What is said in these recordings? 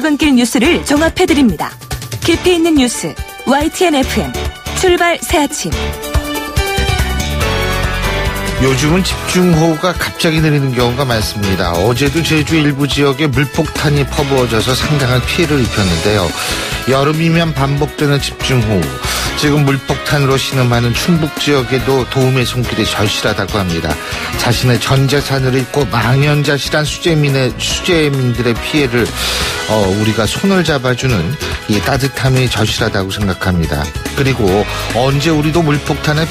출근길 뉴스를 종합해드립니다. 깊이 있는 뉴스 YTN FM 출발 새 아침. 요즘은 집중호우가 갑자기 내리는 경우가 많습니다. 어제도 제주 일부 지역에 물폭탄이 퍼부어져서 상당한 피해를 입혔는데요. 여름이면 반복되는 집중호우. 지금 물폭탄으로 신음하는 충북 지역에도 도움의 손길이 절실하다고 합니다. 자신의 전 재산을 잃고 망연자실한 수재민들의 피해를 우리가 손을 잡아주는 이 따뜻함이 절실하다고 생각합니다. 그리고 언제 우리도 물폭탄의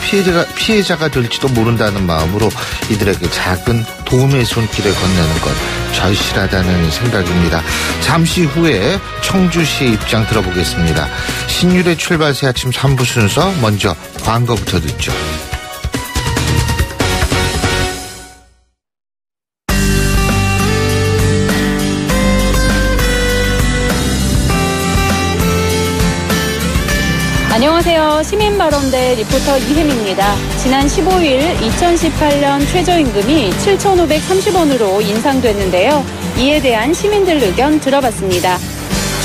피해자가 될지도 모른다는 마음으로 이들에게 작은 도움의 손길을 건네는 것 절실하다는 생각입니다. 잠시 후에 청주시의 입장 들어보겠습니다. 신율의 출발 새 아침 3부 순서 먼저 광고부터 듣죠. 안녕하세요. 시민발언대 리포터 이혜미입니다. 지난 15일 2018년 최저임금이 7,530원으로 인상됐는데요. 이에 대한 시민들 의견 들어봤습니다.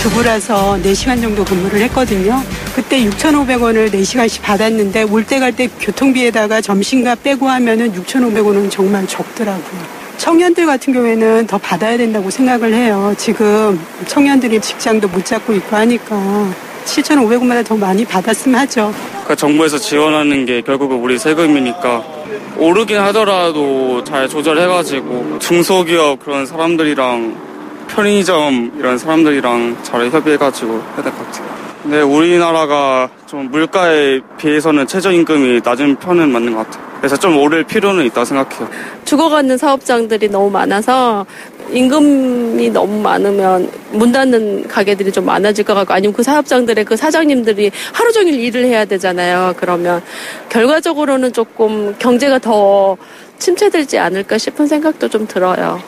주부라서 4시간 정도 근무를 했거든요. 그때 6,500원을 4시간씩 받았는데 올 때 갈 때 교통비에다가 점심값 빼고 하면은 6,500원은 정말 적더라고요. 청년들 같은 경우에는 더 받아야 된다고 생각을 해요. 지금 청년들이 직장도 못 잡고 있고 하니까 7,500원보다 더 많이 받았으면 하죠. 그러니까 정부에서 지원하는 게 결국은 우리 세금이니까 오르긴 하더라도 잘 조절해가지고 중소기업 그런 사람들이랑 편의점 이런 사람들이랑 잘 협의해가지고 해야 될 것 같아요. 근데 우리나라가 좀 물가에 비해서는 최저임금이 낮은 편은 맞는 것 같아요. 그래서 좀 오를 필요는 있다고 생각해요. 죽어가는 사업장들이 너무 많아서 임금이 너무 많으면 문 닫는 가게들이 좀 많아질 것 같고, 아니면 그 사업장들의 그 사장님들이 하루 종일 일을 해야 되잖아요. 그러면 결과적으로는 조금 경제가 더 침체되지 않을까 싶은 생각도 좀 들어요.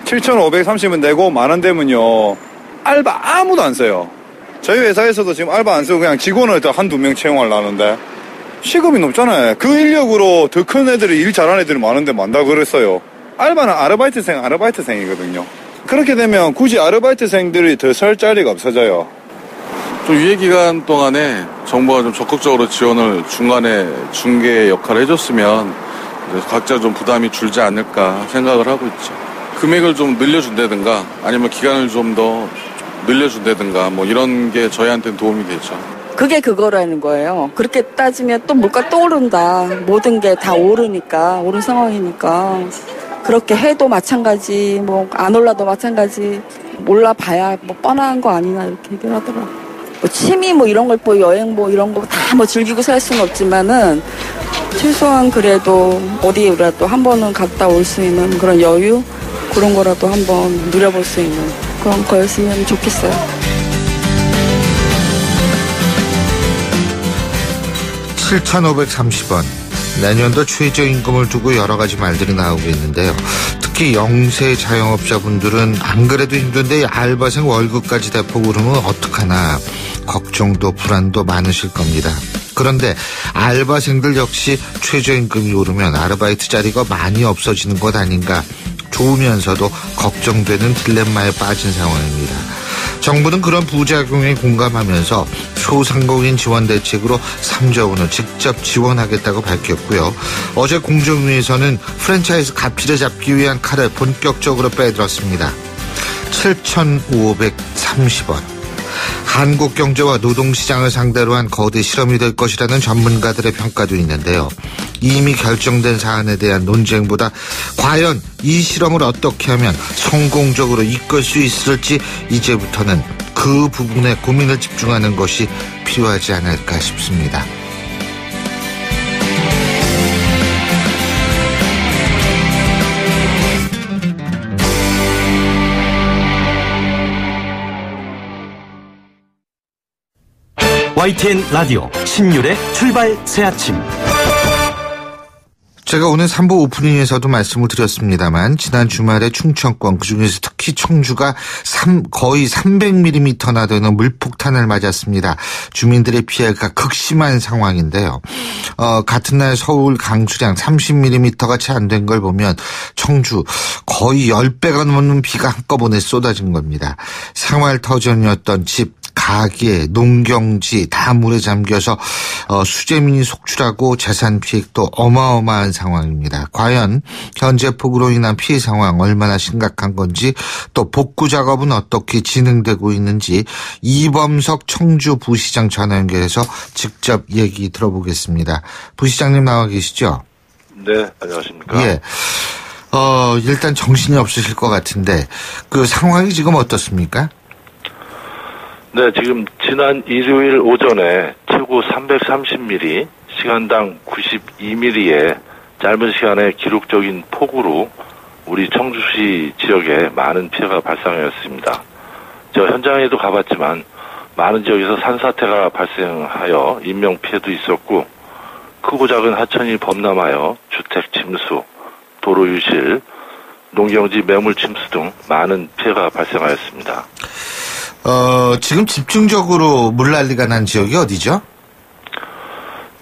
7,530원 내고 10,000원 되면요, 알바 아무도 안 써요. 저희 회사에서도 지금 알바 안 쓰고 그냥 직원을 한두 명 채용하려는데 시급이 높잖아요. 그 인력으로 더 큰 애들이 일 잘하는 애들이 많은데 많다 그랬어요. 알바는 아르바이트생이거든요. 그렇게 되면 굳이 아르바이트생들이 더 설 자리가 없어져요. 좀 유예기간 동안에 정부가 좀 적극적으로 지원을 중간에 중개 역할을 해줬으면 각자 좀 부담이 줄지 않을까 생각을 하고 있죠. 금액을 좀 늘려준다든가 아니면 기간을 좀 더 늘려준다든가 뭐 이런 게 저희한테는 도움이 되죠. 그게 그거라는 거예요. 그렇게 따지면 또 물가 또 오른다. 모든 게 다 오르니까, 오른 상황이니까. 그렇게 해도 마찬가지, 뭐 안 올라도 마찬가지. 몰라봐야 뭐 뻔한 거 아니나 이렇게 얘기를 하더라고요. 뭐 취미 뭐 이런 걸 뭐 여행 뭐 이런 거 다 뭐 즐기고 살 수는 없지만은 최소한 그래도 어디라도 한 번은 갔다 올 수 있는 그런 여유? 그런 거라도 한번 누려볼 수 있는 그런 거였으면 좋겠어요. 7,530원. 내년도 최저임금을 두고 여러 가지 말들이 나오고 있는데요. 특히 영세 자영업자분들은 안 그래도 힘든데 알바생 월급까지 대폭 오르면 어떡하나 걱정도 불안도 많으실 겁니다. 그런데 알바생들 역시 최저임금이 오르면 아르바이트 자리가 많이 없어지는 것 아닌가, 좋으면서도 걱정되는 딜레마에 빠진 상황입니다. 정부는 그런 부작용에 공감하면서 소상공인 지원 대책으로 3조 원을 직접 지원하겠다고 밝혔고요. 어제 공정위에서는 프랜차이즈 갑질을 잡기 위한 칼을 본격적으로 빼들었습니다. 7,530원. 한국 경제와 노동시장을 상대로 한 거대 실험이 될 것이라는 전문가들의 평가도 있는데요. 이미 결정된 사안에 대한 논쟁보다 과연 이 실험을 어떻게 하면 성공적으로 이끌 수 있을지 이제부터는 그 부분에 고민을 집중하는 것이 필요하지 않을까 싶습니다. YTN 라디오 신율의 출발 새아침. 제가 오늘 3부 오프닝에서도 말씀을 드렸습니다만 지난 주말에 충청권 그중에서 특히 청주가 거의 300mm나 되는 물폭탄을 맞았습니다. 주민들의 피해가 극심한 상황인데요. 같은 날 서울 강수량 30mm가 채 안 된 걸 보면 청주 거의 10배가 넘는 비가 한꺼번에 쏟아진 겁니다. 생활터전이었던 집, 가게, 농경지 다 물에 잠겨서 수재민이 속출하고 재산 피해도 어마어마한 상황입니다. 과연 현재 폭우로 인한 피해 상황 얼마나 심각한 건지 또 복구 작업은 어떻게 진행되고 있는지 이범석 청주 부시장 전화 연결해서 직접 얘기 들어보겠습니다. 부시장님 나와 계시죠? 네, 안녕하십니까? 예. 일단 정신이 없으실 것 같은데 그 상황이 지금 어떻습니까? 네, 지금 지난 일요일 오전에 최고 330mm, 시간당 92mm의 짧은 시간에 기록적인 폭우로 우리 청주시 지역에 많은 피해가 발생하였습니다. 저 현장에도 가봤지만 많은 지역에서 산사태가 발생하여 인명피해도 있었고 크고 작은 하천이 범람하여 주택 침수, 도로 유실, 농경지 매물 침수 등 많은 피해가 발생하였습니다. 지금 집중적으로 물난리가 난 지역이 어디죠?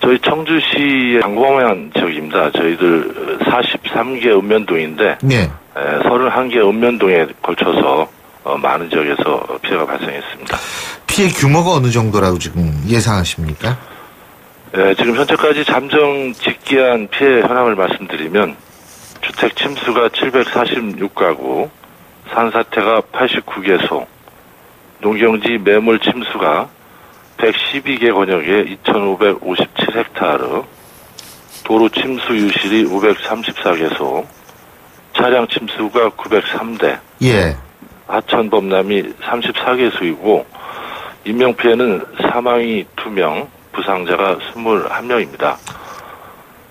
저희 청주시의 광범위한 지역입니다. 저희들 43개 읍면동인데 네. 31개 읍면동에 걸쳐서 많은 지역에서 피해가 발생했습니다. 피해 규모가 어느 정도라고 지금 예상하십니까? 네, 지금 현재까지 잠정 직기한 피해 현황을 말씀드리면 주택 침수가 746가구, 산사태가 89개소, 농경지 매물 침수가 112개 권역에 2,557헥타르, 도로 침수 유실이 534개소, 차량 침수가 903대, 예. 하천 범람이 34개소이고 인명피해는 사망이 2명, 부상자가 21명입니다.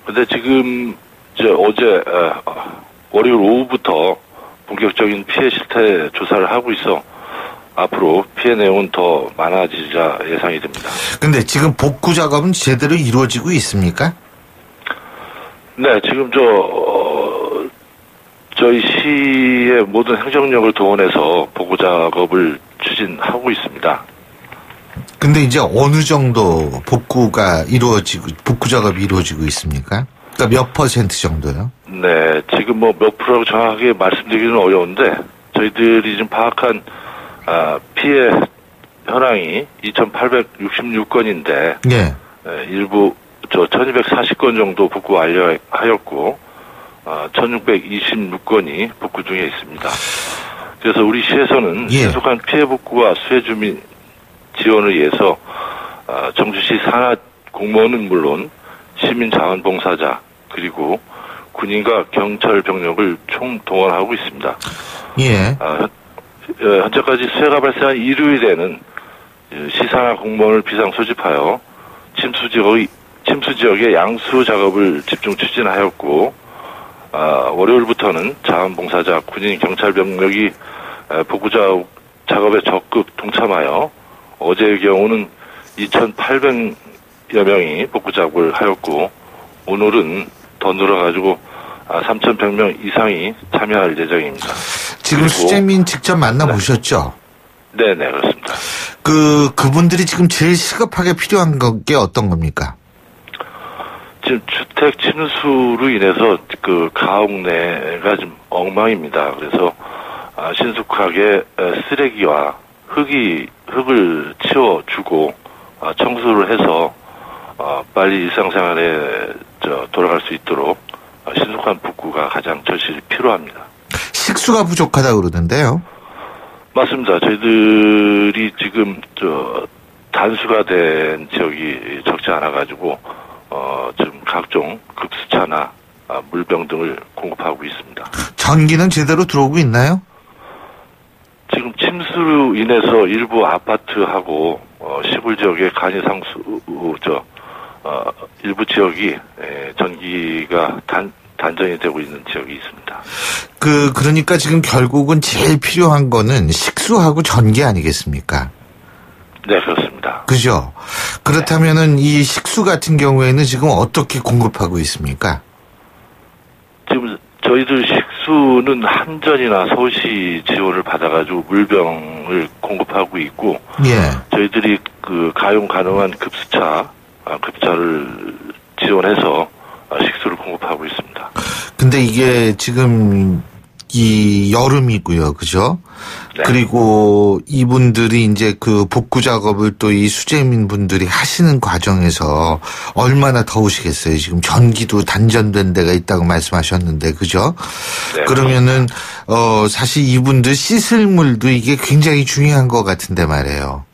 근데 지금 어제 월요일 오후부터 본격적인 피해 실태 조사를 하고 있어 앞으로 피해 내용은 더 많아지자 예상이 됩니다. 근데 지금 복구 작업은 제대로 이루어지고 있습니까? 네, 지금 저희 시의 모든 행정력을 동원해서 복구 작업을 추진하고 있습니다. 근데 이제 어느 정도 복구 작업이 이루어지고 있습니까? 그러니까 몇 % 정도요? 네, 지금 몇 프로라고 정확하게 말씀드리기는 어려운데 저희들이 지금 파악한 피해 현황이 2,866건인데 예. 일부 1,240건 정도 복구 완료하였고 1,626건이 복구 중에 있습니다. 그래서 우리 시에서는 신속한 피해 복구와 수해 주민 지원을 위해서 청주시 산하 공무원은 물론 시민 자원봉사자 그리고 군인과 경찰 병력을 총동원하고 있습니다. 예. 현재까지 수해가 발생한 일요일에는 시산하 공무원을 비상 소집하여 침수 지역의 양수 작업을 집중 추진하였고 월요일부터는 자원봉사자, 군인, 경찰 병력이 복구 작업에 적극 동참하여 어제의 경우는 2,800여 명이 복구 작업을 하였고 오늘은 더 늘어가지고 3,100명 이상이 참여할 예정입니다. 지금 수재민 직접 만나보셨죠? 네네, 그렇습니다. 그분들이 지금 제일 시급하게 필요한 게 어떤 겁니까? 지금 주택 침수로 인해서 가옥 내가 좀 엉망입니다. 그래서 신속하게 쓰레기와 흙을 치워주고 청소를 해서 빨리 일상생활에 돌아갈 수 있도록 신속한 복구가 가장 절실히 필요합니다. 식수가 부족하다고 그러던데요? 맞습니다. 저희들이 지금 단수가 된 지역이 적지 않아가지고 지금 각종 급수차나 물병 등을 공급하고 있습니다. 전기는 제대로 들어오고 있나요? 지금 침수로 인해서 일부 아파트하고 시골 지역의 간이상수 일부 지역이 전기가 단전이 되고 있는 지역이 있습니다. 그러니까 지금 결국은 제일 필요한 거는 식수하고 전기 아니겠습니까? 네, 그렇습니다. 그죠? 그렇다면은 이 식수 같은 경우에는 지금 어떻게 공급하고 있습니까? 지금 저희들 식수는 한전이나 서울시 지원을 받아가지고 물병을 공급하고 있고, 예. 저희들이 그 가용 가능한 급차를 지원해서 식수를 공급하고 있습니다. 근데 이게 지금 이 여름이고요, 그죠? 네. 그리고 이분들이 이제 그 복구 작업을 또 이 수재민 분들이 하시는 과정에서 얼마나 더우시겠어요. 지금 전기도 단전된 데가 있다고 말씀하셨는데, 그죠? 네, 그러면은 사실 이분들 씻을 물도 이게 굉장히 중요한 것 같은데 말이에요.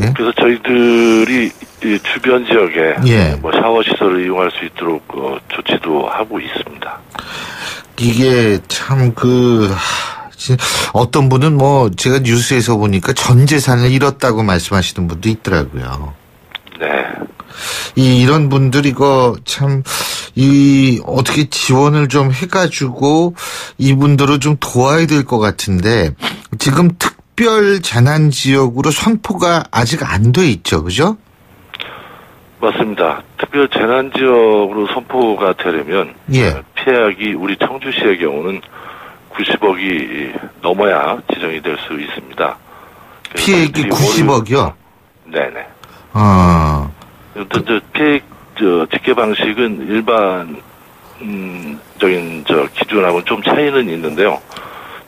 예? 그래서 저희들이 이 주변 지역에 예. 뭐 샤워 시설을 이용할 수 있도록 조치도 하고 있습니다. 이게 참 어떤 분은 뭐 제가 뉴스에서 보니까 전 재산을 잃었다고 말씀하시는 분도 있더라고요. 네. 이런 분들 이거 참 어떻게 지원을 좀 해가지고 이분들을 좀 도와야 될 것 같은데 지금 특별 재난 지역으로 선포가 아직 안 돼 있죠, 그죠? 맞습니다. 특별 재난 지역으로 선포가 되려면 예. 피해액이 우리 청주시의 경우는 90억이 넘어야 지정이 될 수 있습니다. 피해액이 90억이요? 네네. 피해액 집계 방식은 일반적인 기준하고는 좀 차이는 있는데요.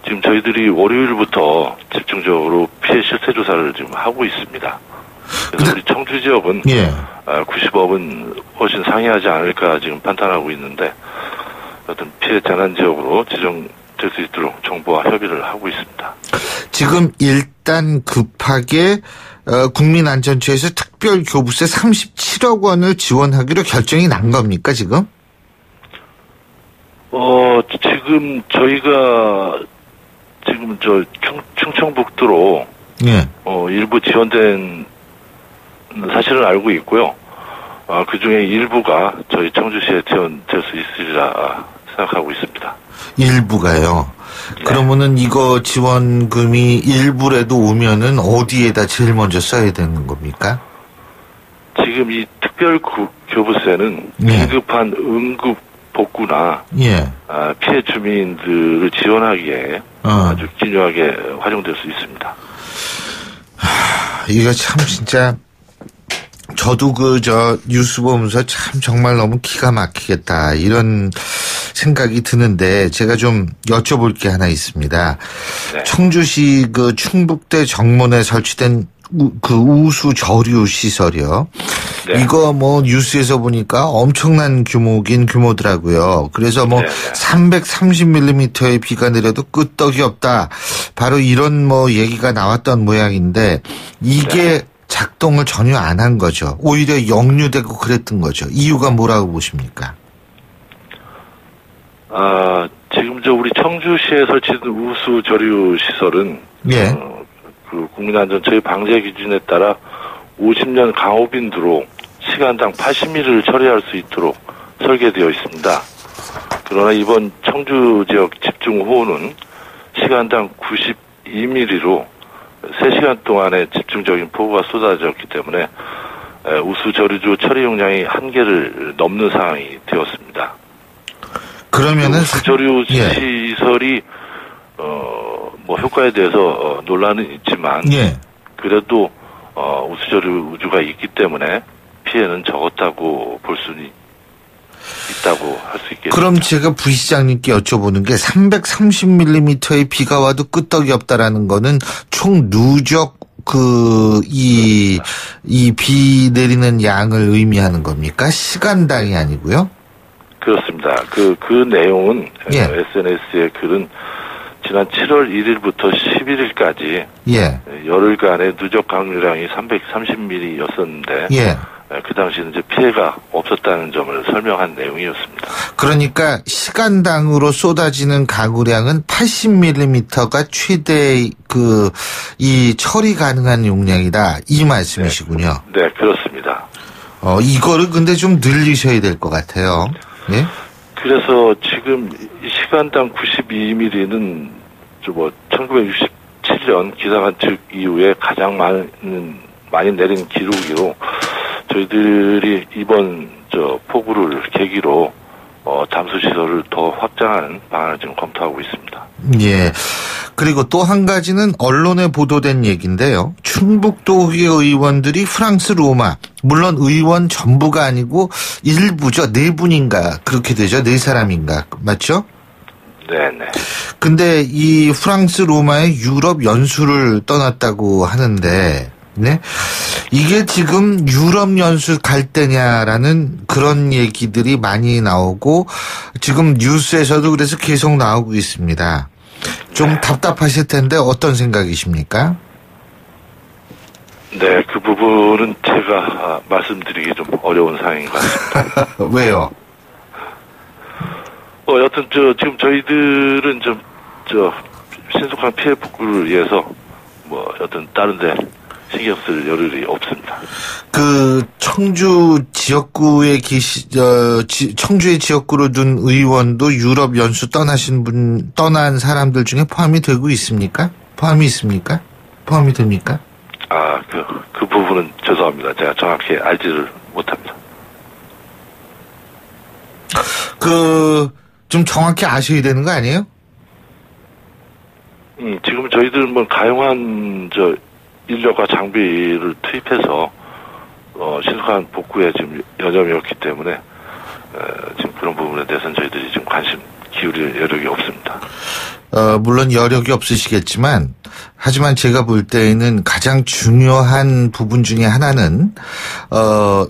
지금 저희들이 월요일부터 집중적으로 피해 실태 조사를 지금 하고 있습니다. 그래서 우리 청주 지역은 예. 90억은 훨씬 상회하지 않을까 지금 판단하고 있는데 어떤 피해 재난 지역으로 지정될 수 있도록 정부와 협의를 하고 있습니다. 지금 일단 급하게 국민안전처에서 특별교부세 37억 원을 지원하기로 결정이 난 겁니까 지금? 지금 저희가 지금 충청북도로 예. 일부 지원된 사실은 알고 있고요. 그 중에 일부가 저희 청주시에 지원될 수 있으리라 생각하고 있습니다. 일부가요. 네. 그러면은 이거 지원금이 일부라도 오면은 어디에다 제일 먼저 써야 되는 겁니까? 지금 이 특별 교부세는 예. 긴급한 응급 복구나 예. 피해 주민들을 지원하기에 아주 기묘하게 활용될 수 있습니다. 이거 참 진짜 저도 뉴스 보면서 참 정말 너무 기가 막히겠다 이런 생각이 드는데 제가 좀 여쭤볼 게 하나 있습니다. 네. 청주시 충북대 정문에 설치된 우수 저류 시설이요. 네. 이거 뉴스에서 보니까 엄청난 규모더라고요. 그래서 330mm의 비가 내려도 끄떡이 없다. 바로 이런 얘기가 나왔던 모양인데 이게 작동을 전혀 안 한 거죠. 오히려 역류되고 그랬던 거죠. 이유가 뭐라고 보십니까? 지금 우리 청주시에 설치된 우수 저류 시설은 예. 국민안전처의 방제 기준에 따라 50년 강호빈두로 시간당 80mm를 처리할 수 있도록 설계되어 있습니다. 그러나 이번 청주 지역 집중호우는 시간당 92mm로 3시간 동안에 집중적인 폭우가 쏟아졌기 때문에 우수 저류조 처리 용량이 한계를 넘는 상황이 되었습니다. 그러면은 우수 저류 시설이 효과에 대해서 논란은 있지만 그래도 우수 저류조가 있기 때문에 피해는 적었다고 볼 수는 있다고 할 수 있겠습니다. 그럼 제가 부시장님께 여쭤보는 게 330mm의 비가 와도 끄떡이 없다라는 거는 총 누적 이 비 내리는 양을 의미하는 겁니까? 시간당이 아니고요? 그렇습니다. 그 내용은 SNS의 글은 지난 7월 1일부터 11일까지 열흘간의 누적 강유량이 330mm였었는데 그 당시는 이제 피해가 없었다는 점을 설명한 내용이었습니다. 그러니까 시간당으로 쏟아지는 강우량은 80mm가 최대 이 처리 가능한 용량이다 이 말씀이시군요. 네, 그렇습니다. 이거를 근데 좀 늘리셔야 될 것 같아요. 예? 그래서 지금 시간당 92mm는 1967년 기상관측 이후에 가장 많이 내린 기록이로 저희들이 이번 폭우를 계기로 잠수 시설을 더 확장하는 방안을 지금 검토하고 있습니다. 예. 그리고 또 한 가지는 언론에 보도된 얘기인데요. 충북도의 의원들이 프랑스 로마, 물론 의원 전부가 아니고 일부죠. 4분인가 그렇게 되죠. 4사람인가 맞죠? 네네. 근데 이 프랑스 로마의 유럽 연수를 떠났다고 하는데, 네. 이게 지금 유럽 연수 갈 때냐라는 그런 얘기들이 많이 나오고, 지금 뉴스에서도 그래서 계속 나오고 있습니다. 좀 답답하실 텐데 어떤 생각이십니까? 네, 그 부분은 제가 말씀드리기 좀 어려운 상황인 것 같습니다. 왜요? 여튼 지금 저희들은 신속한 피해 복구를 위해서 여튼 다른데 신경 쓸 여력이 없습니다. 그 청주 지역구에 청주의 지역구로 둔 의원도 유럽 연수 떠난 사람들 중에 포함이 되고 있습니까? 포함이 됩니까? 그 부분은 죄송합니다. 제가 정확히 알지를 못합니다. 좀 정확히 아셔야 되는 거 아니에요? 지금 저희들 가용한 인력과 장비를 투입해서 신속한 복구에 지금 여념이었기 때문에 지금 그런 부분에 대해서는 저희들이 지금 관심 기울일 여력이 없습니다. 물론 여력이 없으시겠지만, 하지만 제가 볼 때에는 가장 중요한 부분 중에 하나는,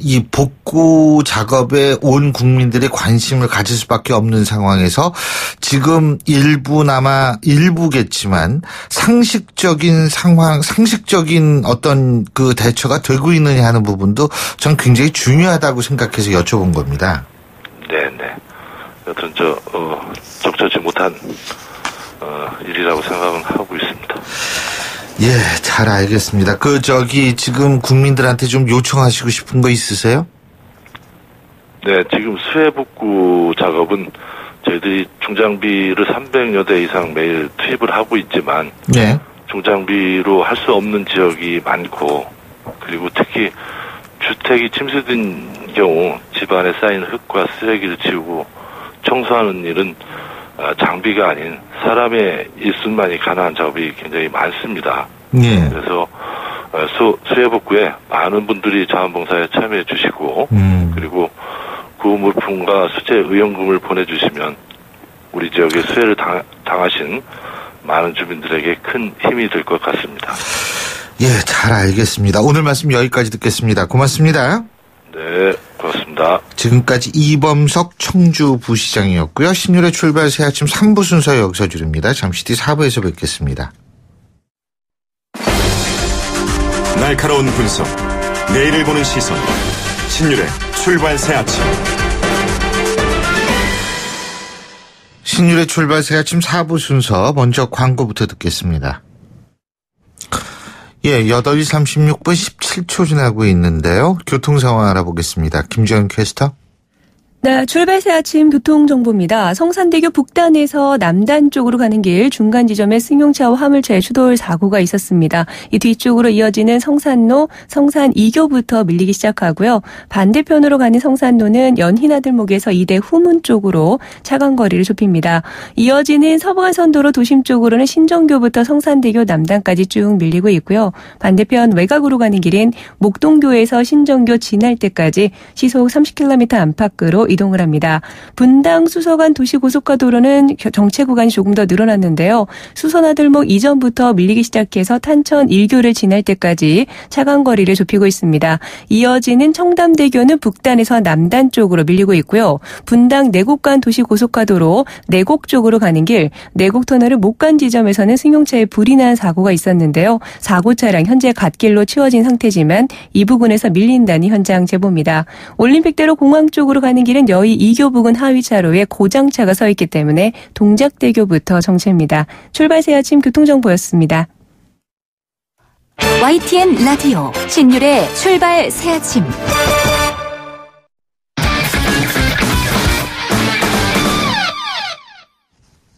이 복구 작업에 온 국민들이 관심을 가질 수밖에 없는 상황에서 지금 일부겠지만 상식적인 어떤 그 대처가 되고 있느냐 하는 부분도 전 굉장히 중요하다고 생각해서 여쭤본 겁니다. 네네. 여튼 적절치 못한 일이라고 생각은 하고 있습니다. 예, 잘 알겠습니다. 지금 국민들한테 좀 요청하시고 싶은 거 있으세요? 네, 지금 수해 복구 작업은 저희들이 중장비를 300여 대 이상 매일 투입을 하고 있지만, 네. 중장비로 할 수 없는 지역이 많고, 그리고 특히 주택이 침수된 경우 집안에 쌓인 흙과 쓰레기를 치우고 청소하는 일은 장비가 아닌 사람의 일순만이 가능한 작업이 굉장히 많습니다. 네. 그래서 수해 복구에 많은 분들이 자원봉사에 참여해 주시고 그리고 그 물품과 수재 의용금을 보내주시면 우리 지역에 수해를 당하신 많은 주민들에게 큰 힘이 될 것 같습니다. 예, 잘 알겠습니다. 오늘 말씀 여기까지 듣겠습니다. 고맙습니다. 네, 고맙습니다. 지금까지 이범석 청주부시장이었고요. 신율의 출발 새 아침 3부 순서 여기서 줄입니다. 잠시 뒤 4부에서 뵙겠습니다. 날카로운 분석, 내일을 보는 시선, 신율의 출발 새 아침. 신율의 출발 새 아침 4부 순서 먼저 광고부터 듣겠습니다. 예, 8시 36분 17초 지나고 있는데요. 교통 상황 알아보겠습니다. 김지현 캐스터. 네, 출발 새 아침 교통정보입니다. 성산대교 북단에서 남단 쪽으로 가는 길 중간 지점에 승용차와 화물차의 추돌 사고가 있었습니다. 이 뒤쪽으로 이어지는 성산로 성산 2교부터 밀리기 시작하고요. 반대편으로 가는 성산로는 연희나들목에서 이대 후문 쪽으로 차간 거리를 좁힙니다. 이어지는 서부간선도로 도심 쪽으로는 신정교부터 성산대교 남단까지 쭉 밀리고 있고요. 반대편 외곽으로 가는 길은 목동교에서 신정교 지날 때까지 시속 30km 안팎으로 이동을 합니다. 분당 수서간 도시고속가도로는 정체 구간이 조금 더 늘어났는데요. 수서나들목 이전부터 밀리기 시작해서 탄천 1교를 지날 때까지 차간 거리를 좁히고 있습니다. 이어지는 청담대교는 북단에서 남단 쪽으로 밀리고 있고요. 분당 내곡간 도시고속가도로 내곡 쪽으로 가는 길 내곡터널을 못 간 지점에서는 승용차에 불이 난 사고가 있었는데요. 사고 차량 현재 갓길로 치워진 상태지만 이 부근에서 밀린다는 현장 제보입니다. 올림픽대로 공항 쪽으로 가는 길은 여의 2교 부근 하위 차로에 고장차가 서 있기 때문에 동작대교부터 정체입니다. 출발 새 아침 교통정보였습니다. YTN 라디오 신율의 출발 새 아침.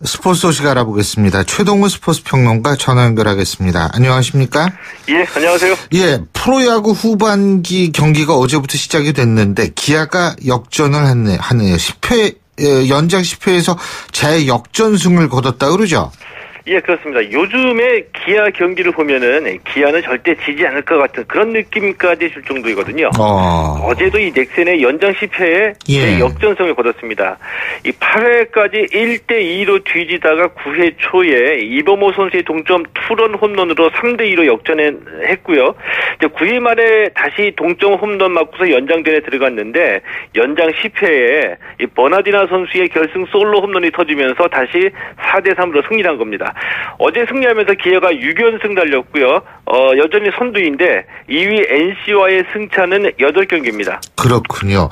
스포츠 소식 알아보겠습니다. 최동우 스포츠 평론가 전화 연결하겠습니다. 안녕하십니까? 예, 안녕하세요. 예, 프로야구 후반기 경기가 어제부터 시작이 됐는데 기아가 역전을 하네요. 10회 연장 10회에서 재역전승을 거뒀다 그러죠? 예, 그렇습니다. 요즘에 기아 경기를 보면은 기아는 절대 지지 않을 것 같은 그런 느낌까지 줄 정도이거든요. 어제도 이 넥센의 연장 10회에 역전승을 거뒀습니다. 이 8회까지 1대2로 뒤지다가 9회 초에 이범호 선수의 동점 투런 홈런으로 3대2로 역전했고요. 이제 9회 말에 다시 동점 홈런 맞고서 연장전에 들어갔는데 연장 10회에 이 버나디나 선수의 결승 솔로 홈런이 터지면서 다시 4대3으로 승리한 겁니다. 어제 승리하면서 기아가 6연승 달렸고요. 여전히 선두인데 2위 NC와의 승차는 8경기입니다. 그렇군요.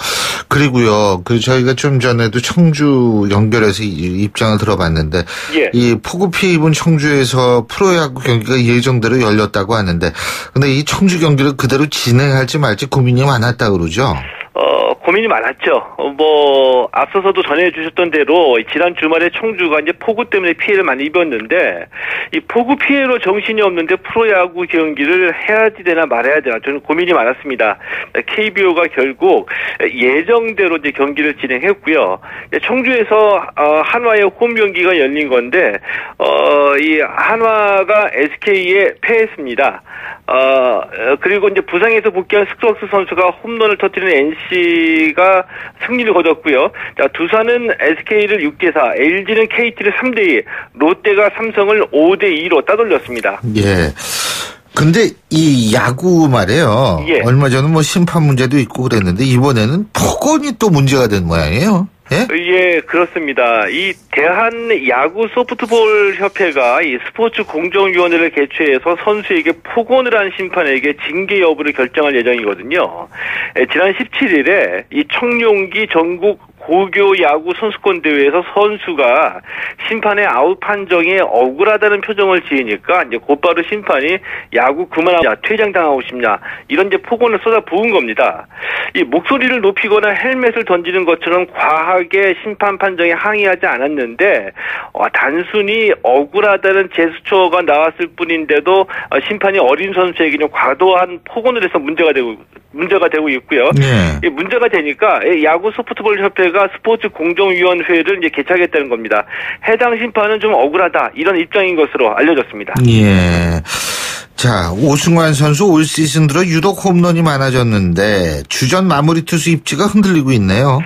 그리고요. 저희가 좀 전에도 청주 연결해서 입장을 들어봤는데 이 폭우 피해 입은 청주에서 프로야구 경기가 예정대로 열렸다고 하는데 근데 이 청주 경기를 그대로 진행할지 말지 고민이 많았다 그러죠? 고민이 많았죠. 앞서서도 전해주셨던 대로 지난 주말에 청주가 이제 폭우 때문에 피해를 많이 입었는데 이 폭우 피해로 정신이 없는데 프로야구 경기를 해야지 되나 말아야 되나 저는 고민이 많았습니다. KBO가 결국 예정대로 이제 경기를 진행했고요. 청주에서 한화의 홈 경기가 열린 건데 이 한화가 SK에 패했습니다. 그리고 이제 부상에서 복귀한 스크럭스 선수가 홈런을 터뜨리는 NC가 승리를 거뒀고요. 자, 두산은 SK를 6대4, LG는 KT를 3대2, 롯데가 삼성을 5대2로 따돌렸습니다. 예. 근데 이 야구 말이에요. 얼마 전에 심판 문제도 있고 그랬는데 이번에는 폭언이 또 문제가 된 모양이에요. 예, 그렇습니다. 이 대한 야구 소프트볼 협회가 이 스포츠 공정위원회를 개최해서 선수에게 폭언을 한 심판에게 징계 여부를 결정할 예정이거든요. 지난 17일에 이 청룡기 전국 고교 야구 선수권 대회에서 선수가 심판의 아웃 판정에 억울하다는 표정을 지으니까 이제 곧바로 심판이 야구 그만하자, 퇴장당하고 싶냐 이런 이제 폭언을 쏟아 부은 겁니다. 이 목소리를 높이거나 헬멧을 던지는 것처럼 과하게 심판 판정에 항의하지 않았는데 단순히 억울하다는 제스처가 나왔을 뿐인데도 심판이 어린 선수에게는 과도한 폭언을 해서 문제가 되고 있고요. 이 문제가 되니까 야구 소프트볼 협회가 스포츠 공정위원회를 이제 개최하겠다는 겁니다. 해당 심판은 좀 억울하다 이런 입장인 것으로 알려졌습니다. 예. 자, 오승환 선수 올 시즌 들어 유독 홈런이 많아졌는데 주전 마무리 투수 입지가 흔들리고 있네요.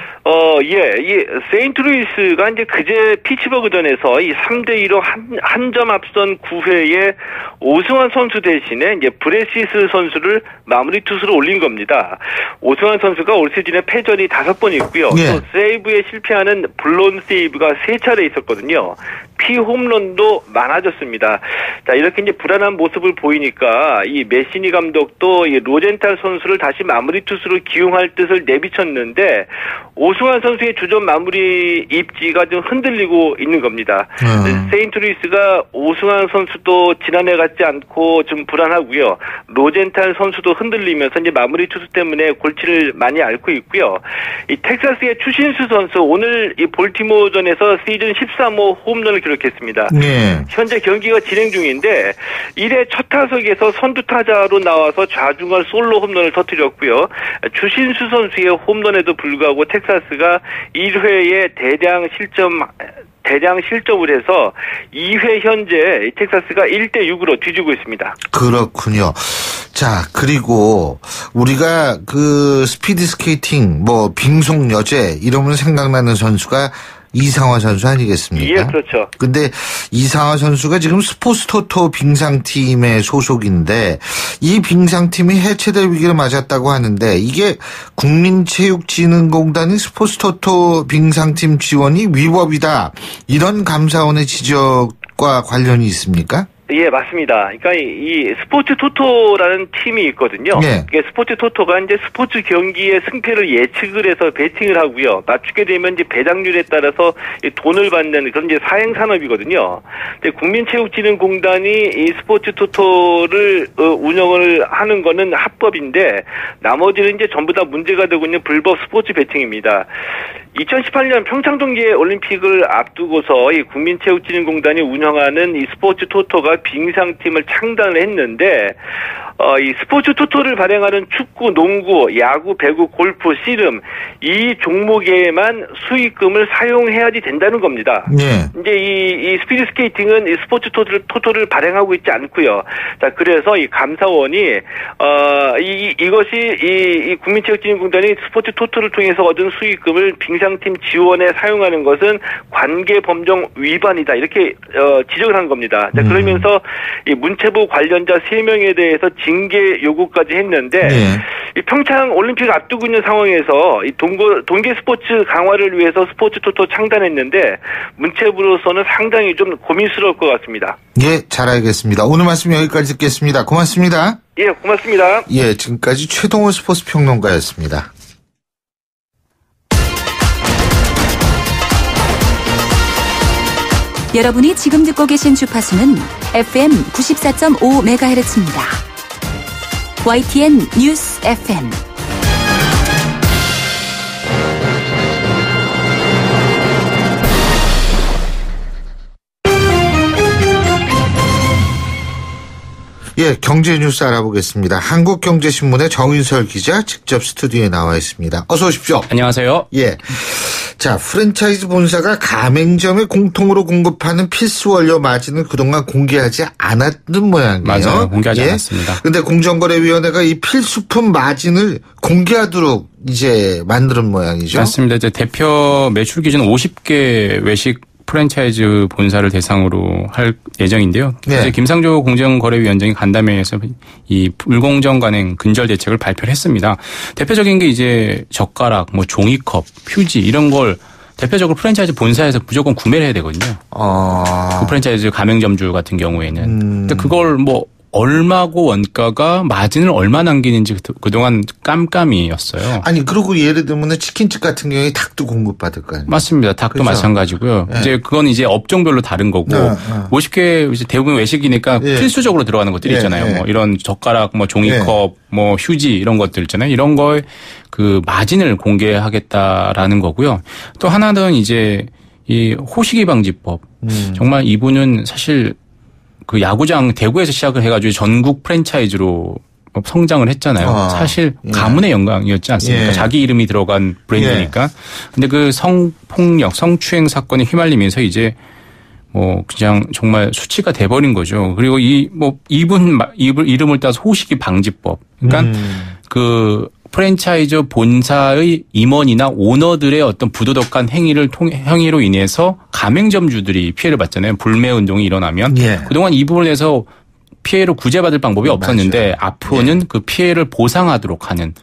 이 세인트루이스가 이제 그제 피츠버그전에서 이 3대2로 한 점 앞선 9회에 오승환 선수 대신에 이제 브레시스 선수를 마무리 투수로 올린 겁니다. 오승환 선수가 올 시즌에 패전이 5번 있고요. 또 세이브에 실패하는 블론 세이브가 3차례 있었거든요. 피홈런도 많아졌습니다. 자, 이렇게 이제 불안한 모습을 보이니까 이 메시니 감독도 이 로젠탈 선수를 다시 마무리 투수로 기용할 뜻을 내비쳤는데 오승환 선수의 주전 마무리 입지가 좀 흔들리고 있는 겁니다. 세인트루이스가 오승환 선수도 지난해 같지 않고 좀 불안하고요. 로젠탈 선수도 흔들리면서 이제 마무리 투수 때문에 골치를 많이 앓고 있고요. 이 텍사스의 추신수 선수 오늘 이 볼티모어전에서 시즌 13호 홈런을 기록했습니다. 현재 경기가 진행 중인데 1회 첫 타석에서 선두 타자로 나와서 좌중간 솔로 홈런을 터뜨렸고요. 추신수 선수의 홈런에도 불구하고 텍사스가 1회에 대량 실점을 해서 2회 현재 텍사스가 1대6으로 뒤지고 있습니다. 그렇군요. 자, 그리고 우리가 스피드 스케이팅, 빙속 여제 이러면 생각나는 선수가 이상화 선수 아니겠습니까? 예, 그렇죠. 근데 이상화 선수가 지금 스포츠토토 빙상팀의 소속인데 이 빙상팀이 해체될 위기를 맞았다고 하는데 이게 국민체육진흥공단이 스포츠토토 빙상팀 지원이 위법이다. 이런 감사원의 지적과 관련이 있습니까? 예, 맞습니다. 그러니까 이 스포츠 토토라는 팀이 있거든요. 이게 스포츠 토토가 이제 스포츠 경기의 승패를 예측을 해서 베팅을 하고요. 맞추게 되면 이제 배당률에 따라서 돈을 받는 그런 이제 사행 산업이거든요. 국민체육진흥공단이 이 스포츠 토토를 운영을 하는 거는 합법인데 나머지는 이제 전부 다 문제가 되고 있는 불법 스포츠 베팅입니다. 2018년 평창동계 올림픽을 앞두고서 이 국민체육진흥공단이 운영하는 이 스포츠 토토가 빙상팀을 창단을 했는데 이 스포츠 토토를 발행하는 축구, 농구, 야구, 배구, 골프, 씨름 이 종목에만 수익금을 사용해야지 된다는 겁니다. 네. 이제 이 스피드 스케이팅은 이 스포츠 토토를 발행하고 있지 않고요. 자, 그래서 이 감사원이 이것이 이 국민체육진흥공단이 스포츠 토토를 통해서 얻은 수익금을 빙상팀 지원에 사용하는 것은 관계법령 위반이다 이렇게 지적을 한 겁니다. 자, 그러면서 이 문체부 관련자 3명에 대해서 징계 요구까지 했는데 이 평창 올림픽을 앞두고 있는 상황에서 이 동계 스포츠 강화를 위해서 스포츠 토토 창단했는데 문체부로서는 상당히 좀 고민스러울 것 같습니다. 예, 잘 알겠습니다. 오늘 말씀 여기까지 듣겠습니다. 고맙습니다. 예, 고맙습니다. 예, 지금까지 최동호 스포츠 평론가였습니다. 여러분이 지금 듣고 계신 주파수는 FM 94.5MHz입니다. YTN 뉴스 FM. 예, 경제 뉴스 알아보겠습니다. 한국경제신문의 정윤설 기자 직접 스튜디오에 나와 있습니다. 어서 오십시오. 안녕하세요. 예. 자, 프랜차이즈 본사가 가맹점에 공통으로 공급하는 필수 원료 마진을 그동안 공개하지 않았던 모양이에요. 맞아요. 공개하지 않았습니다. 근데 공정거래위원회가 이 필수품 마진을 공개하도록 이제 만드는 모양이죠. 맞습니다. 이제 대표 매출 기준 50개 외식 프랜차이즈 본사를 대상으로 할 예정인데요. 네. 이제 김상조 공정거래위원장이 간담회에서 이 불공정 관행 근절 대책을 발표를 했습니다. 대표적인 게 이제 젓가락, 뭐 종이컵, 휴지 이런 걸 대표적으로 프랜차이즈 본사에서 무조건 구매를 해야 되거든요. 그 프랜차이즈 가맹점주 같은 경우에는. 근데 그걸 뭐 얼마고 원가가 마진을 얼마 남기는지 그동안 깜깜이였어요. 아니, 그리고 예를 들면 치킨집 같은 경우에 닭도 공급받을 거 아니에요? 맞습니다. 닭도 그렇죠? 마찬가지고요. 네. 이제 그건 이제 업종별로 다른 거고 50개 이제 대부분 외식이니까 필수적으로 들어가는 것들이 있잖아요. 뭐 이런 젓가락, 뭐 종이컵, 뭐 휴지 이런 것들 있잖아요. 이런 거에 그 마진을 공개하겠다라는 거고요. 또 하나는 이제 이 호식이 방지법. 정말 이분은 사실 그 야구장 대구에서 시작을 해가지고 전국 프랜차이즈로 성장을 했잖아요. 사실 가문의 영광이었지 않습니까? 예. 자기 이름이 들어간 브랜드니까. 근데 그 성폭력, 성추행 사건에 휘말리면서 이제 뭐 그냥 정말 수치가 돼버린 거죠. 그리고 이분 이름을 따서 호식이 방지법. 그러니까 그 프랜차이즈 본사의 임원이나 오너들의 어떤 부도덕한 행위로 인해서 가맹점주들이 피해를 받잖아요. 불매 운동이 일어나면. 그동안 이 부분에서 피해를 구제받을 방법이 없었는데 앞으로는 그 피해를 보상하도록 하는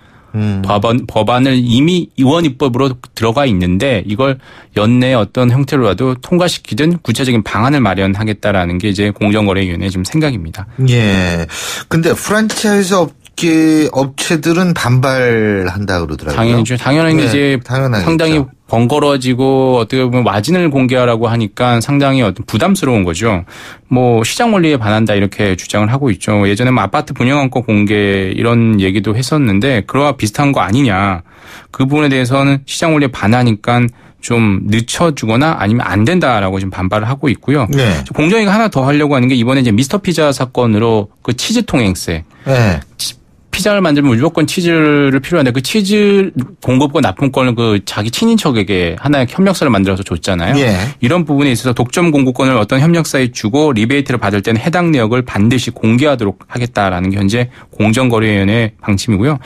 법안을 이미 의원 입법으로 들어가 있는데 이걸 연내 어떤 형태로라도 통과시키든 구체적인 방안을 마련하겠다라는 게 이제 공정거래위원회 지금 생각입니다. 예. 근데 프랜차이즈 업체들은 반발한다 그러더라고요. 당연히죠. 당연히 이제 당연하겠죠. 상당히 번거로워지고 어떻게 보면 마진을 공개하라고 하니까 상당히 어떤 부담스러운 거죠. 뭐 시장 원리에 반한다 이렇게 주장을 하고 있죠. 예전에 뭐 아파트 분양원가 공개 이런 얘기도 했었는데 그거와 비슷한 거 아니냐. 그 부분에 대해서는 시장 원리에 반하니까 좀 늦춰주거나 아니면 안 된다라고 지금 반발을 하고 있고요. 네. 공정위가 하나 더 하려고 하는 게 이번에 이제 미스터 피자 사건으로 그 치즈 통행세. 네. 피자를 만들면 무조건 치즈를 필요한데 그 치즈 공급과 납품권을 그 자기 친인척에게 하나의 협력사를 만들어서 줬잖아요. 예. 이런 부분에 있어서 독점 공급권을 어떤 협력사에 주고 리베이트를 받을 때는 해당 내역을 반드시 공개하도록 하겠다라는 게 현재 공정거래위원회 방침이고요.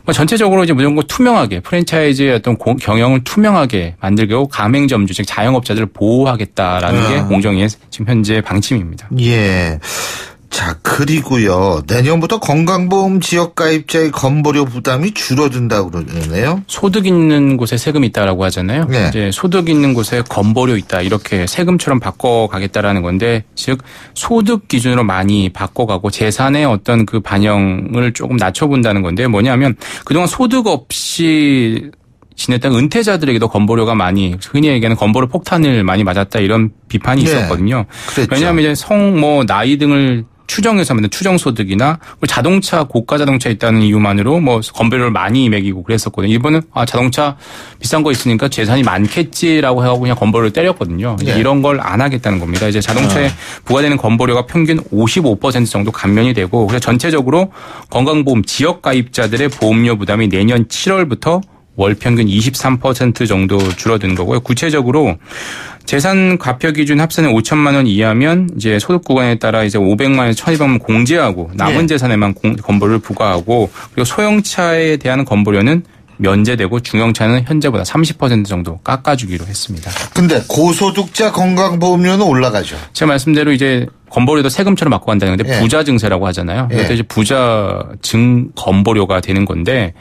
뭐 전체적으로 이제 무조건 투명하게 프랜차이즈의 어떤 경영을 투명하게 만들고 가맹점주 즉 자영업자들을 보호하겠다라는 게 공정위의 지금 현재 방침입니다. 예. 자, 그리고요. 내년부터 건강보험 지역가입자의 건보료 부담이 줄어든다고 그러네요. 소득 있는 곳에 세금이 있다라고 하잖아요. 네. 이제 소득 있는 곳에 건보료 있다. 이렇게 세금처럼 바꿔가겠다라는 건데, 즉 소득 기준으로 많이 바꿔가고 재산의 어떤 그 반영을 조금 낮춰본다는 건데 뭐냐면 그동안 소득 없이 지냈던 은퇴자들에게도 건보료가 많이 흔히 얘기하는 건보료 폭탄을 많이 맞았다 이런 비판이 있었거든요. 그랬죠. 왜냐하면 이제 나이 등을 추정해서 만든 추정소득이나 자동차 고가 자동차 있다는 이유만으로 뭐 건배료를 많이 매기고 그랬었거든요. 일본은 자동차 비싼 거 있으니까 재산이 많겠지라고 해가지고 그냥 건배료를 때렸거든요. 네. 이런 걸 안 하겠다는 겁니다. 이제 자동차에 부과되는 건배료가 평균 55% 정도 감면이 되고 그래서 전체적으로 건강보험 지역 가입자들의 보험료 부담이 내년 7월부터 월 평균 23% 정도 줄어든 거고요. 구체적으로 재산 과표 기준 합산은 5천만 원 이하면 이제 소득 구간에 따라 이제 500만 원, 1,200만 공제하고 남은 재산에만 건보료를 부과하고 그리고 소형차에 대한 건보료는 면제되고 중형차는 현재보다 30% 정도 깎아주기로 했습니다. 근데 고소득자 건강보험료는 올라가죠. 제가 말씀대로 이제 건보료도 세금처럼 받고 간다는 건데 부자 증세라고 하잖아요. 그래서 이제 부자 증 건보료가 되는 건데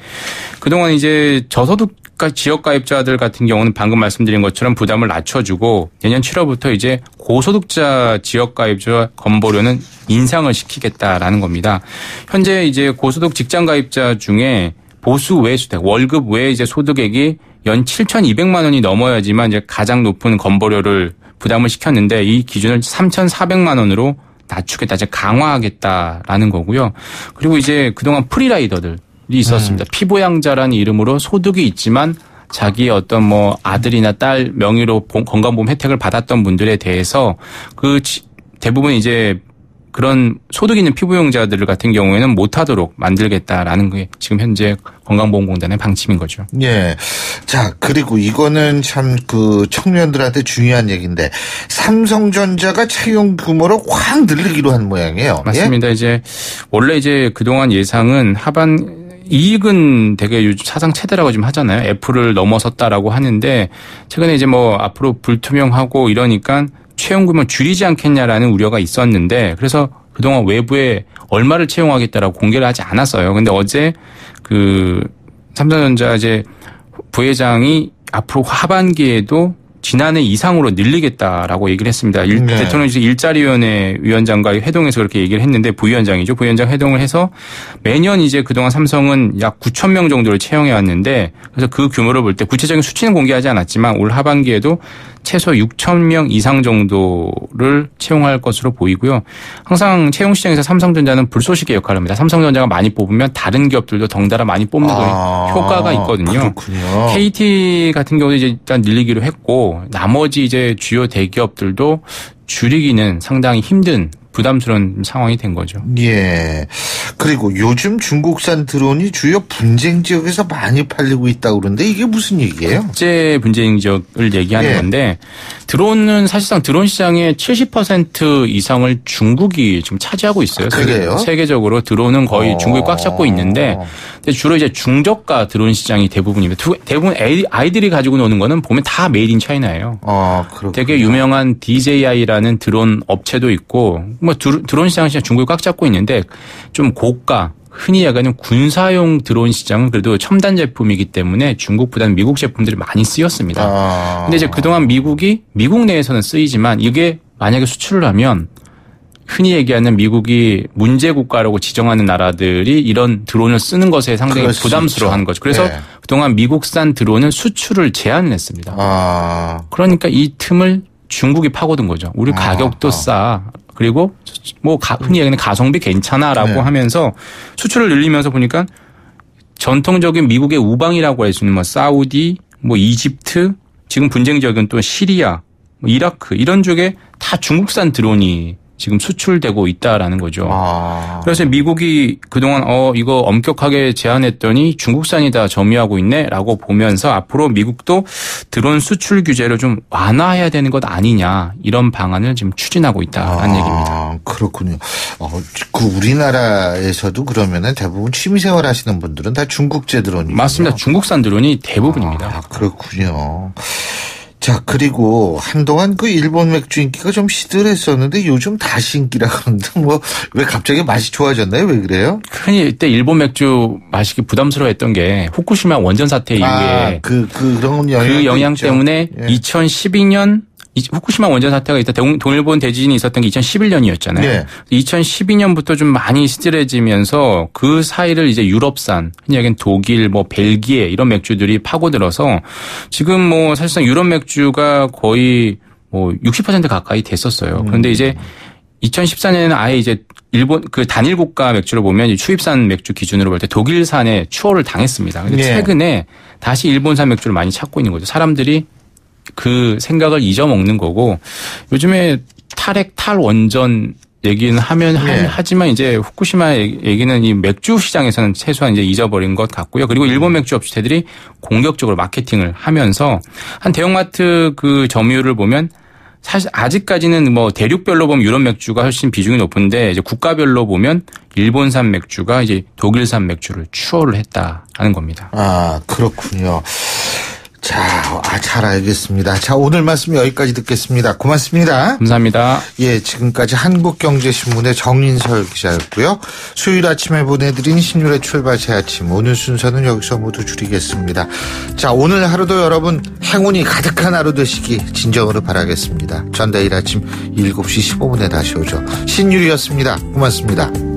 그동안 이제 저소득 지역 가입자들 같은 경우는 방금 말씀드린 것처럼 부담을 낮춰주고 내년 7월부터 이제 고소득자 지역 가입자 건보료는 인상을 시키겠다라는 겁니다. 현재 이제 고소득 직장 가입자 중에 보수 외 소득, 월급 외 이제 소득액이 연 7,200만 원이 넘어야지만 이제 가장 높은 건보료를 부담을 시켰는데 이 기준을 3,400만 원으로 낮추겠다, 이제 강화하겠다라는 거고요. 그리고 이제 그동안 프리라이더들이 있었습니다. 피부양자라는 이름으로 소득이 있지만 자기의 어떤 뭐 아들이나 딸 명의로 건강보험 혜택을 받았던 분들에 대해서 그 대부분 이제 그런 소득 있는 피부용자들 같은 경우에는 못하도록 만들겠다라는 게 지금 현재 건강보험공단의 방침인 거죠. 예. 자, 그리고 이거는 참 그 청년들한테 중요한 얘기인데 삼성전자가 채용 규모를 확 늘리기로 한 모양이에요. 맞습니다. 예? 이제 원래 이제 그동안 예상은 이익은 되게 요즘 사상 최대라고 지금 하잖아요. 애플을 넘어섰다라고 하는데 최근에 이제 뭐 앞으로 불투명하고 이러니까 채용 규모 줄이지 않겠냐라는 우려가 있었는데 그래서 그동안 외부에 얼마를 채용하겠다라고 공개를 하지 않았어요. 근데 어제 그 삼성전자 이제 부회장이 앞으로 하반기에도 지난해 이상으로 늘리겠다라고 얘기를 했습니다. 대통령이 일자리위원회 위원장과의 회동에서 그렇게 얘기를 했는데 부위원장 회동을 해서 매년 이제 그동안 삼성은 약 9천 명 정도를 채용해 왔는데 그래서 그 규모를 볼 때 구체적인 수치는 공개하지 않았지만 올 하반기에도 최소 6천 명 이상 정도를 채용할 것으로 보이고요. 항상 채용 시장에서 삼성전자는 불쏘시개 역할을 합니다. 삼성전자가 많이 뽑으면 다른 기업들도 덩달아 많이 뽑는 효과가 있거든요. 그렇군요. KT 같은 경우도 이제 일단 늘리기로 했고 나머지 이제 주요 대기업들도 줄이기는 상당히 힘든 부담스러운 상황이 된 거죠. 예. 그리고 요즘 중국산 드론이 주요 분쟁 지역에서 많이 팔리고 있다고 그러는데 이게 무슨 얘기예요? 국제 분쟁 지역을 얘기하는 건데 드론은 사실상 드론 시장의 70% 이상을 중국이 지금 차지하고 있어요. 그래요? 세계적으로 드론은 거의 중국이 꽉 잡고 있는데 주로 이제 중저가 드론 시장이 대부분입니다. 대부분 아이들이 가지고 노는 거는 보면 다 메이드 인 차이나예요. 그렇군요. 되게 유명한 DJI라는 드론 업체도 있고 뭐 드론 시장은 중국이 꽉 잡고 있는데 좀 고가 흔히 얘기하는 군사용 드론 시장은 그래도 첨단 제품이기 때문에 중국보다는 미국 제품들이 많이 쓰였습니다. 근데 이제 그동안 미국 내에서는 쓰이지만 이게 만약에 수출을 하면 흔히 얘기하는 미국이 문제 국가라고 지정하는 나라들이 이런 드론을 쓰는 것에 상당히 부담스러워하는 거죠. 그래서 그동안 미국산 드론은 수출을 제한을 했습니다. 그러니까 이 틈을 중국이 파고든 거죠. 우리 가격도 싸. 그리고 뭐 흔히 얘기하는 가성비 괜찮아라고 하면서 수출을 늘리면서 보니까 전통적인 미국의 우방이라고 할 수 있는 뭐 사우디, 뭐 이집트, 지금 분쟁 지역은 또 시리아, 뭐 이라크 이런 쪽에 다 중국산 드론이 지금 수출되고 있다라는 거죠. 그래서 미국이 그동안 이거 엄격하게 제한했더니 중국산이다 점유하고 있네라고 보면서 앞으로 미국도 드론 수출 규제를 좀 완화해야 되는 것 아니냐 이런 방안을 지금 추진하고 있다라는 얘기입니다. 그렇군요. 그 우리나라에서도 그러면은 대부분 취미생활 하시는 분들은 다 중국제 드론이죠. 맞습니다. 중국산 드론이 대부분입니다. 그렇군요. 자, 그리고 한동안 그 일본 맥주 인기가 좀 시들했었는데 요즘 다시 인기라 그러는데 뭐 왜 갑자기 맛이 좋아졌나요? 왜 그래요? 흔히 이때 일본 맥주 마시기 부담스러워했던 게 후쿠시마 원전 사태 이후에 그런 영향 때문에 2012년 후쿠시마 원전 사태가 있다. 동일본 대지진이 있었던 게 2011년이었잖아요. 네. 2012년부터 좀 많이 시들해지면서 그 사이를 이제 유럽산, 흔히 얘기하는 독일, 뭐 벨기에 이런 맥주들이 파고들어서 지금 뭐 사실상 유럽 맥주가 거의 뭐 60% 가까이 됐었어요. 그런데 이제 2014년에는 아예 이제 일본 그 단일 국가 맥주를 보면 추입산 맥주 기준으로 볼 때 독일산에 추월을 당했습니다. 근데 최근에 다시 일본산 맥주를 많이 찾고 있는 거죠. 사람들이 그 생각을 잊어먹는 거고 요즘에 탈핵 탈원전 얘기는 하지만 이제 후쿠시마 얘기는 이 맥주 시장에서는 최소한 이제 잊어버린 것 같고요. 그리고 일본 맥주 업체들이 공격적으로 마케팅을 하면서 한 대형마트 그 점유율을 보면 사실 아직까지는 뭐 대륙별로 보면 유럽 맥주가 훨씬 비중이 높은데 이제 국가별로 보면 일본산 맥주가 이제 독일산 맥주를 추월을 했다는 겁니다. 아, 그렇군요. 자, 잘 알겠습니다. 자, 오늘 말씀 여기까지 듣겠습니다. 고맙습니다. 감사합니다. 예, 지금까지 한국경제신문의 정인설 기자였고요. 수요일 아침에 보내드린 신율의 출발 새 아침. 오늘 순서는 여기서 모두 줄이겠습니다. 자, 오늘 하루도 여러분 행운이 가득한 하루 되시기 진정으로 바라겠습니다. 전 내일 아침 7시 15분에 다시 오죠. 신율이었습니다. 고맙습니다.